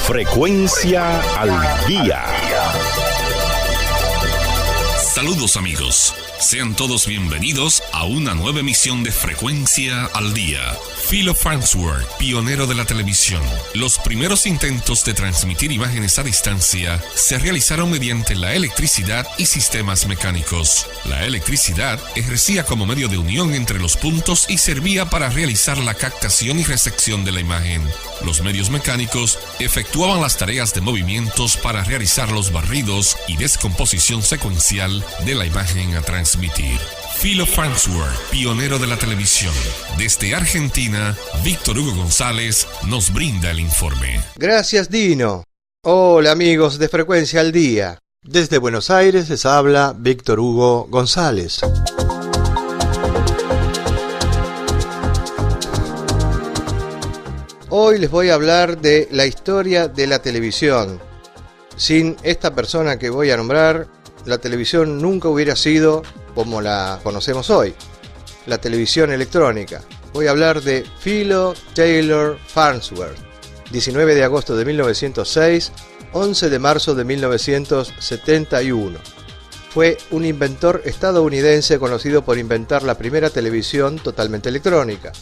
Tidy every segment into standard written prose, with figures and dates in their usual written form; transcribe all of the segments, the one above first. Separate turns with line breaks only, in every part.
Frecuencia al día.
Saludos amigos, sean todos bienvenidos a una nueva emisión de Frecuencia al Día. Philo Farnsworth, pionero de la televisión. Los primeros intentos de transmitir imágenes a distancia se realizaron mediante la electricidad y sistemas mecánicos. La electricidad ejercía como medio de unión entre los puntos y servía para realizar la captación y recepción de la imagen. Los medios mecánicos efectuaban las tareas de movimientos para realizar los barridos y descomposición secuencial de la imagen a transmitir. Philo Farnsworth, pionero de la televisión. Desde Argentina, Víctor Hugo González nos brinda el informe.
Gracias, Dino. Hola amigos de Frecuencia al Día. Desde Buenos Aires les habla Víctor Hugo González. Hoy les voy a hablar de la historia de la televisión. Sin esta persona que voy a nombrar, la televisión nunca hubiera sido como la conocemos hoy, la televisión electrónica. Voy a hablar de Philo Taylor Farnsworth, 19 de agosto de 1906, 11 de marzo de 1971. Fue un inventor estadounidense conocido por inventar la primera televisión totalmente electrónica.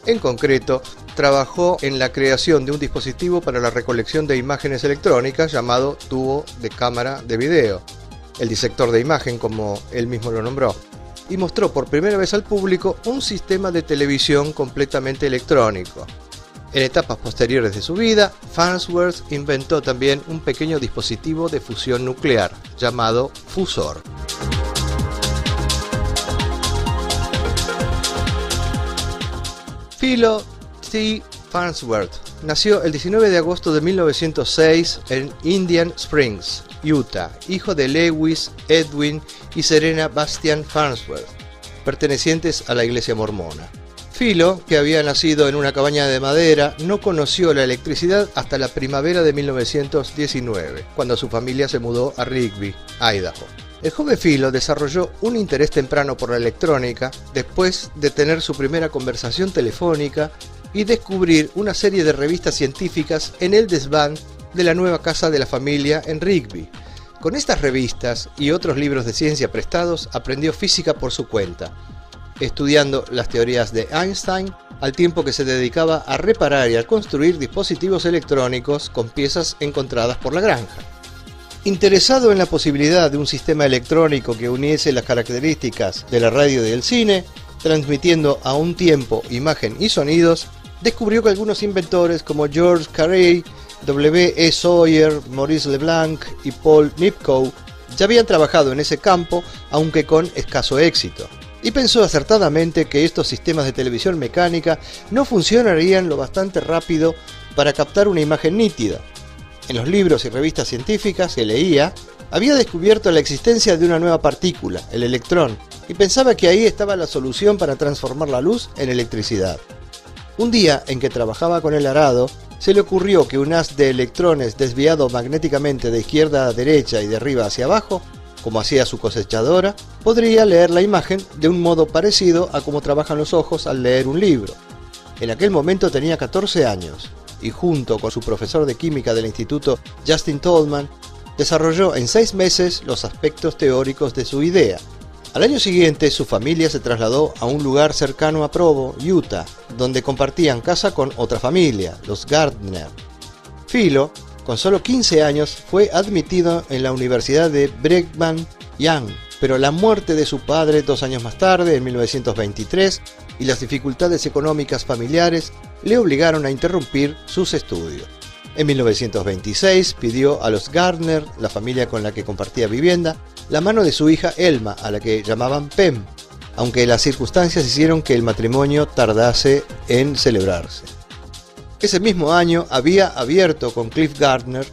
En concreto, trabajó en la creación de un dispositivo para la recolección de imágenes electrónicas llamado tubo de cámara de video, el disector de imagen como él mismo lo nombró, y mostró por primera vez al público un sistema de televisión completamente electrónico. En etapas posteriores de su vida, Farnsworth inventó también un pequeño dispositivo de fusión nuclear llamado fusor. Philo T. Farnsworth nació el 19 de agosto de 1906 en Indian Springs, Utah, hijo de Lewis Edwin y Serena Bastian Farnsworth, pertenecientes a la iglesia mormona. Philo, que había nacido en una cabaña de madera, no conoció la electricidad hasta la primavera de 1919, cuando su familia se mudó a Rigby, Idaho. El joven Philo desarrolló un interés temprano por la electrónica después de tener su primera conversación telefónica y descubrir una serie de revistas científicas en el desván de la nueva casa de la familia en Rigby. Con estas revistas y otros libros de ciencia prestados, aprendió física por su cuenta, estudiando las teorías de Einstein al tiempo que se dedicaba a reparar y a construir dispositivos electrónicos con piezas encontradas por la granja. Interesado en la posibilidad de un sistema electrónico que uniese las características de la radio y del cine, transmitiendo a un tiempo imagen y sonidos, descubrió que algunos inventores como George Carey, W. E. Sawyer, Maurice Leblanc y Paul Nipkow ya habían trabajado en ese campo, aunque con escaso éxito, y pensó acertadamente que estos sistemas de televisión mecánica no funcionarían lo bastante rápido para captar una imagen nítida. En los libros y revistas científicas que leía, había descubierto la existencia de una nueva partícula, el electrón, y pensaba que ahí estaba la solución para transformar la luz en electricidad. Un día en que trabajaba con el arado, se le ocurrió que un haz de electrones desviado magnéticamente de izquierda a derecha y de arriba hacia abajo, como hacía su cosechadora, podría leer la imagen de un modo parecido a como trabajan los ojos al leer un libro. En aquel momento tenía 14 años, y junto con su profesor de química del instituto, Justin Tolman, desarrolló en 6 meses los aspectos teóricos de su idea. Al año siguiente, su familia se trasladó a un lugar cercano a Provo, Utah, donde compartían casa con otra familia, los Gardner. Philo, con solo 15 años, fue admitido en la Universidad de Brigham Young, pero la muerte de su padre 2 años más tarde, en 1923, y las dificultades económicas familiares le obligaron a interrumpir sus estudios. En 1926 pidió a los Gardner, la familia con la que compartía vivienda, la mano de su hija Elma, a la que llamaban Pem, aunque las circunstancias hicieron que el matrimonio tardase en celebrarse. Ese mismo año había abierto con Cliff Gardner,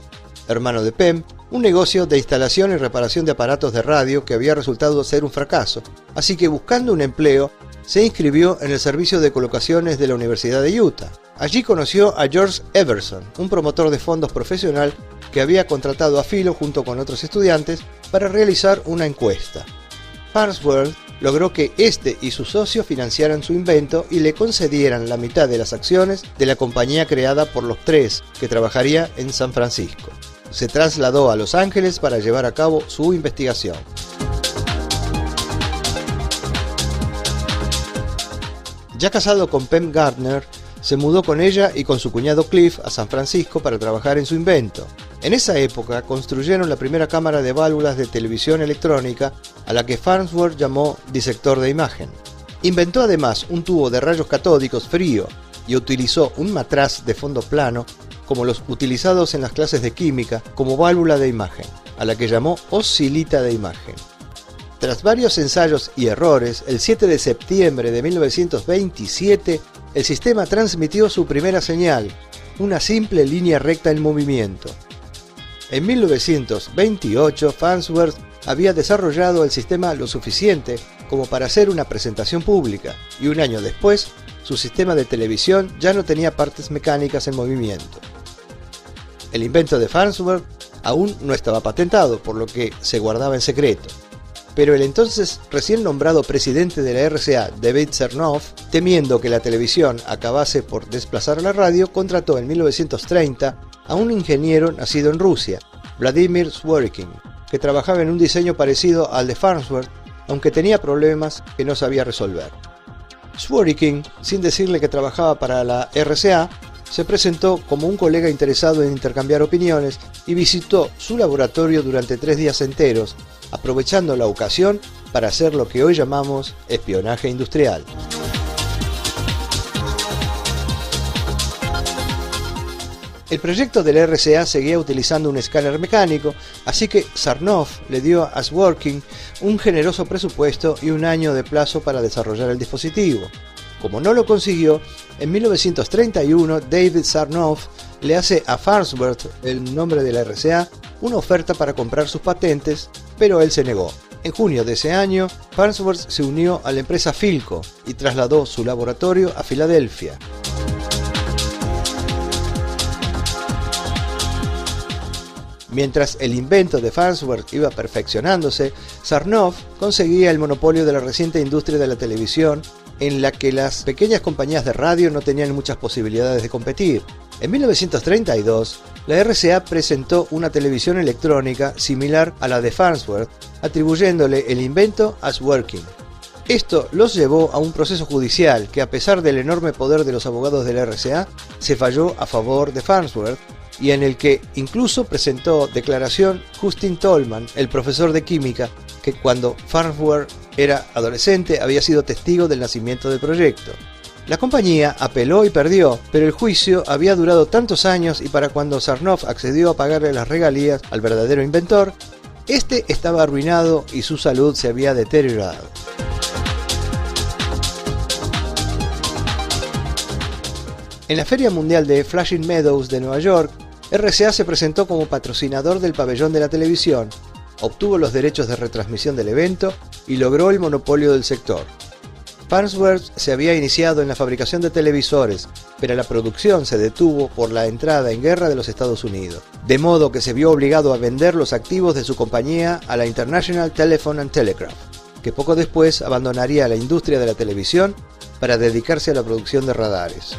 hermano de Pem, un negocio de instalación y reparación de aparatos de radio que había resultado ser un fracaso, así que buscando un empleo, se inscribió en el servicio de colocaciones de la Universidad de Utah. Allí conoció a George Everson, un promotor de fondos profesional que había contratado a Philo junto con otros estudiantes para realizar una encuesta. Farnsworth logró que este y sus socios financiaran su invento y le concedieran la mitad de las acciones de la compañía creada por los tres, que trabajaría en San Francisco. Se trasladó a Los Ángeles para llevar a cabo su investigación. Ya casado con Pam Gardner, se mudó con ella y con su cuñado Cliff a San Francisco para trabajar en su invento. En esa época construyeron la primera cámara de válvulas de televisión electrónica, a la que Farnsworth llamó disector de imagen. Inventó además un tubo de rayos catódicos frío y utilizó un matraz de fondo plano, como los utilizados en las clases de química, como válvula de imagen, a la que llamó oscilita de imagen. Tras varios ensayos y errores, el 7 de septiembre de 1927, el sistema transmitió su primera señal, una simple línea recta en movimiento. En 1928, Farnsworth había desarrollado el sistema lo suficiente como para hacer una presentación pública, y un año después, su sistema de televisión ya no tenía partes mecánicas en movimiento. El invento de Farnsworth aún no estaba patentado, por lo que se guardaba en secreto. Pero el entonces recién nombrado presidente de la RCA, David Sarnoff, temiendo que la televisión acabase por desplazar a la radio, contrató en 1930 a un ingeniero nacido en Rusia, Vladimir Zworykin, que trabajaba en un diseño parecido al de Farnsworth, aunque tenía problemas que no sabía resolver. Zworykin, sin decirle que trabajaba para la RCA, se presentó como un colega interesado en intercambiar opiniones y visitó su laboratorio durante 3 días enteros, aprovechando la ocasión para hacer lo que hoy llamamos espionaje industrial. El proyecto de la RCA seguía utilizando un escáner mecánico, así que Sarnoff le dio a Zworykin un generoso presupuesto y un año de plazo para desarrollar el dispositivo. Como no lo consiguió, en 1931 David Sarnoff le hace a Farnsworth, el nombre de la RCA, una oferta para comprar sus patentes, pero él se negó. En junio de ese año, Farnsworth se unió a la empresa Philco y trasladó su laboratorio a Filadelfia. Mientras el invento de Farnsworth iba perfeccionándose, Sarnoff conseguía el monopolio de la reciente industria de la televisión, en la que las pequeñas compañías de radio no tenían muchas posibilidades de competir. En 1932, la RCA presentó una televisión electrónica similar a la de Farnsworth, atribuyéndole el invento a Zworykin. Esto los llevó a un proceso judicial que, a pesar del enorme poder de los abogados de la RCA, se falló a favor de Farnsworth, y en el que incluso presentó declaración Justin Tolman, el profesor de química, que cuando Farnsworth era adolescente había sido testigo del nacimiento del proyecto. La compañía apeló y perdió, pero el juicio había durado tantos años y para cuando Sarnoff accedió a pagarle las regalías al verdadero inventor, este estaba arruinado y su salud se había deteriorado. En la Feria Mundial de Flushing Meadows de Nueva York, RCA se presentó como patrocinador del pabellón de la televisión, obtuvo los derechos de retransmisión del evento y logró el monopolio del sector. Farnsworth se había iniciado en la fabricación de televisores, pero la producción se detuvo por la entrada en guerra de los Estados Unidos, de modo que se vio obligado a vender los activos de su compañía a la International Telephone and Telegraph, que poco después abandonaría la industria de la televisión para dedicarse a la producción de radares.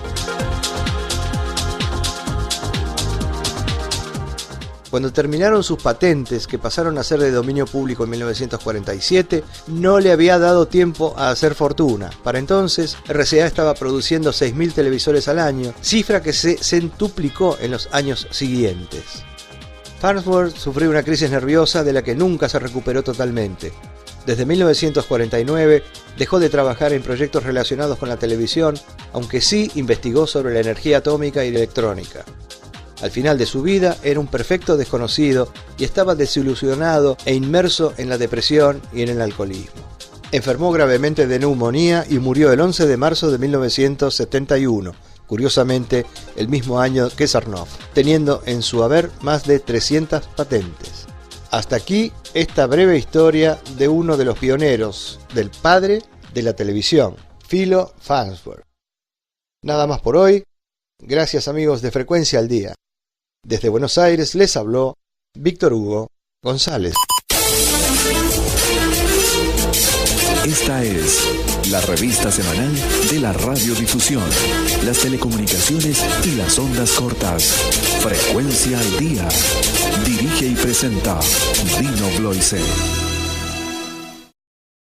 Cuando terminaron sus patentes, que pasaron a ser de dominio público en 1947, no le había dado tiempo a hacer fortuna. Para entonces, RCA estaba produciendo 6.000 televisores al año, cifra que se centuplicó en los años siguientes. Farnsworth sufrió una crisis nerviosa de la que nunca se recuperó totalmente. Desde 1949 dejó de trabajar en proyectos relacionados con la televisión, aunque sí investigó sobre la energía atómica y electrónica. Al final de su vida era un perfecto desconocido y estaba desilusionado e inmerso en la depresión y en el alcoholismo. Enfermó gravemente de neumonía y murió el 11 de marzo de 1971, curiosamente el mismo año que Sarnoff, teniendo en su haber más de 300 patentes. Hasta aquí esta breve historia de uno de los pioneros, del padre de la televisión, Philo Farnsworth. Nada más por hoy. Gracias amigos de Frecuencia al Día. Desde Buenos Aires les habló Víctor Hugo González.
Esta es la revista semanal de la radiodifusión, las telecomunicaciones y las ondas cortas. Frecuencia al Día. Dirige y presenta Dino Bloise.